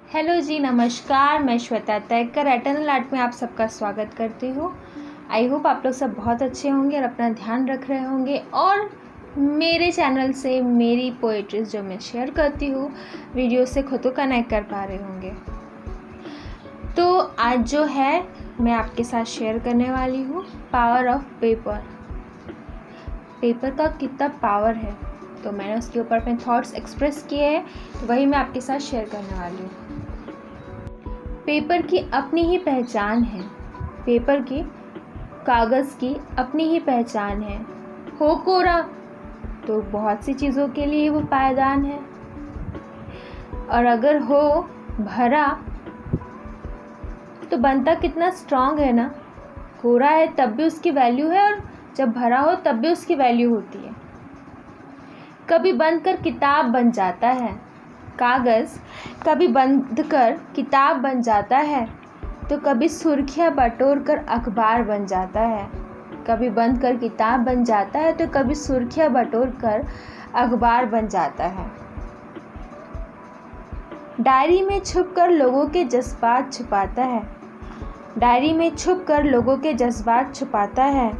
Hello जी, नमस्कार। मैं Shweta तैकर eternal art में आप सबका स्वागत करती हूँ। आई होप आप लोग सब बहुत अच्छे होंगे और अपना ध्यान रख रहे होंगे और मेरे चैनल से मेरी पोएट्रीज जो मैं शेयर करती हूँ वीडियो से खुद को कनेक्ट कर पा रहे होंगे। तो आज जो है मैं आपके साथ शेयर करने वाली हूँ पावर ऑफ पेपर। पेपर का कितना पावर है, तो मैंने उसके ऊपर अपने थॉट्स एक्सप्रेस किए हैं, तो वही मैं आपके साथ शेयर करने वाली हूँ। पेपर की अपनी ही पहचान है, पेपर की, कागज़ की अपनी ही पहचान है। हो कोरा तो बहुत सी चीज़ों के लिए वो पायदान है, और अगर हो भरा तो बनता कितना स्ट्रांग है ना। कोरा है तब भी उसकी वैल्यू है, और जब भरा हो तब भी उसकी वैल्यू होती है। कभी बंद कर किताब बन जाता है कागज़, कभी बंद कर किताब बन जाता है, तो कभी सुर्खियाँ बटोर कर अखबार बन जाता है। कभी बंद कर किताब बन जाता है तो कभी सुर्खियाँ बटोर कर अखबार बन जाता है। डायरी में छुप कर लोगों के जज्बात छुपाता है, डायरी में छुप कर लोगों के जज्बात छुपाता है,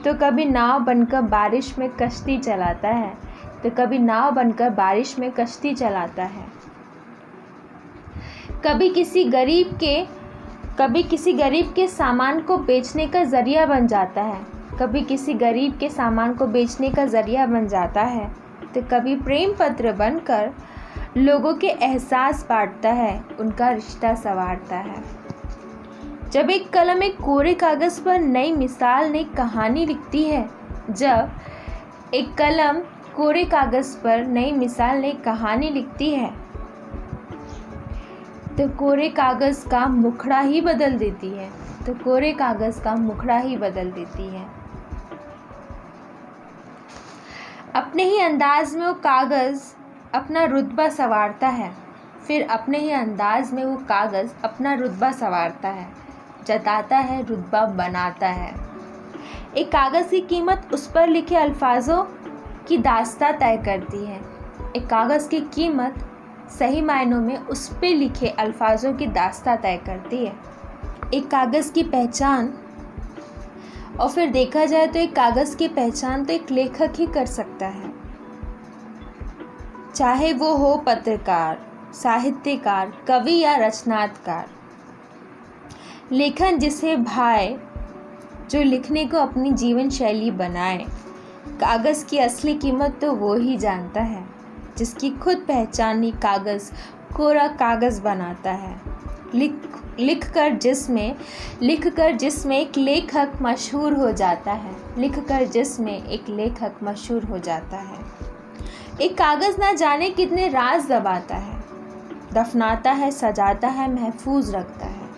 तो कभी नाव बनकर बारिश में कश्ती चलाता है, तो कभी नाव बनकर बारिश में कश्ती चलाता है। कभी किसी गरीब के सामान को बेचने का ज़रिया बन जाता है, कभी किसी गरीब के सामान को बेचने का ज़रिया बन जाता है, तो कभी प्रेम पत्र बनकर लोगों के एहसास बांटता है, उनका रिश्ता संवारता है। जब एक कलम एक कोरे कागज़ पर नई मिसाल नई कहानी लिखती है, जब एक कलम कोरे कागज़ पर नई मिसाल नई कहानी लिखती है, तो कोरे कागज़ का मुखड़ा ही बदल देती है, तो कोरे कागज़ का मुखड़ा ही बदल देती है। अपने ही अंदाज में वो कागज़ अपना रुतबा संवारता है, फिर अपने ही अंदाज में वो कागज़ अपना रुतबा संवारता है, जताता है, रुतबा बनाता है। एक कागज़ की कीमत उस पर लिखे अल्फाजों की दास्तां तय करती है। एक कागज़ की कीमत सही मायनों में उस पे लिखे अल्फाजों की दास्तां तय करती है। एक कागज़ की पहचान, और फिर देखा जाए तो एक कागज़ की पहचान तो एक लेखक ही कर सकता है, चाहे वो हो पत्रकार, साहित्यकार, कवि या रचनाकार। लेखन जिसे भाए, जो लिखने को अपनी जीवन शैली बनाए। कागज़ की असली कीमत तो वो ही जानता है, जिसकी खुद पहचानी कागज़ कोरा कागज़ बनाता है। लिख कर जिसमें एक लेखक मशहूर हो जाता है, लिख कर जिसमें एक लेखक मशहूर हो जाता है। एक कागज़ ना जाने कितने राज दबाता है, दफनाता है, सजाता है, महफूज रखता है।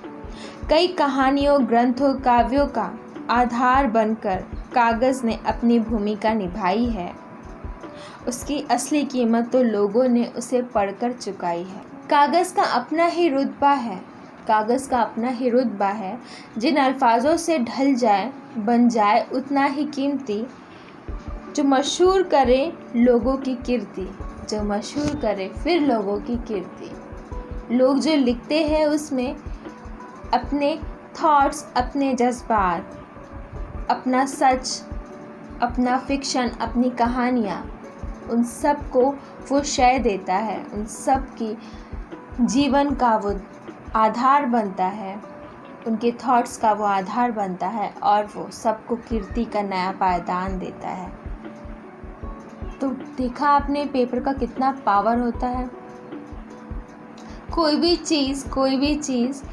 कई कहानियों, ग्रंथों, काव्यों का आधार बनकर कागज़ ने अपनी भूमिका निभाई है। उसकी असली कीमत तो लोगों ने उसे पढ़कर चुकाई है। कागज़ का अपना ही रुतबा है, कागज़ का अपना ही रुतबा है। जिन अल्फाजों से ढल जाए, बन जाए उतना ही कीमती, जो मशहूर करे लोगों की कीर्ति, जो मशहूर करे फिर लोगों की कीर्ति। लोग जो लिखते हैं उसमें अपने थॉट्स, अपने जज्बात, अपना सच, अपना फिक्शन, अपनी कहानियाँ, उन सब को वो शय देता है, उन सब की जीवन का वो आधार बनता है, उनके थॉट्स का वो आधार बनता है, और वो सबको कीर्ति का नया पायदान देता है। तो देखा आपने पेपर का कितना पावर होता है। कोई भी चीज़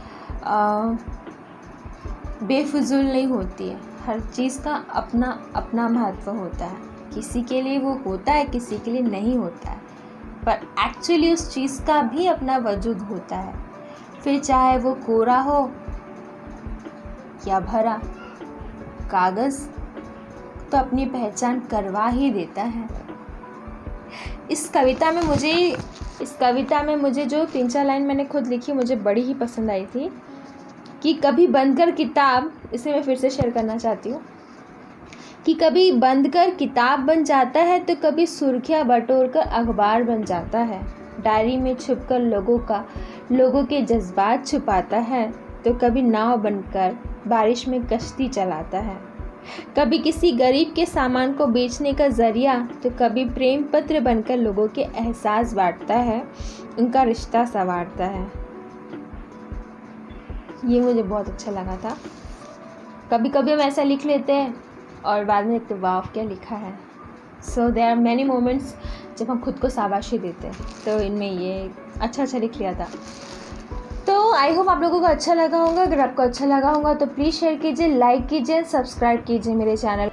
बेफिजूल नहीं होती है, हर चीज़ का अपना अपना महत्व होता है। किसी के लिए वो होता है, किसी के लिए नहीं होता है, पर एक्चुअली उस चीज़ का भी अपना वजूद होता है। फिर चाहे वो कोरा हो या भरा, कागज़ तो अपनी पहचान करवा ही देता है। इस कविता में मुझे जो 3-4 लाइन मैंने खुद लिखी, मुझे बड़ी ही पसंद आई थी कि कभी बंद कर किताब, इसे मैं फिर से शेयर करना चाहती हूँ, कि कभी बंद कर किताब बन जाता है तो कभी सुर्खियाँ बटोर कर अखबार बन जाता है। डायरी में छुपकर लोगों के जज्बात छुपाता है, तो कभी नाव बनकर बारिश में कश्ती चलाता है। कभी किसी गरीब के सामान को बेचने का जरिया, तो कभी प्रेम पत्र बनकर लोगों के एहसास बांटता है, उनका रिश्ता संवारता है। ये मुझे बहुत अच्छा लगा था। कभी कभी हम ऐसा लिख लेते हैं और बाद में देखते वाह क्या लिखा है। So there are many moments जब हम खुद को शाबाशी देते हैं, तो इनमें ये अच्छा लिख लिया था। तो आई होप आप लोगों को अच्छा लगा होगा। अगर आपको अच्छा लगा होगा तो प्लीज़ शेयर कीजिए, लाइक कीजिए, सब्सक्राइब कीजिए मेरे चैनल।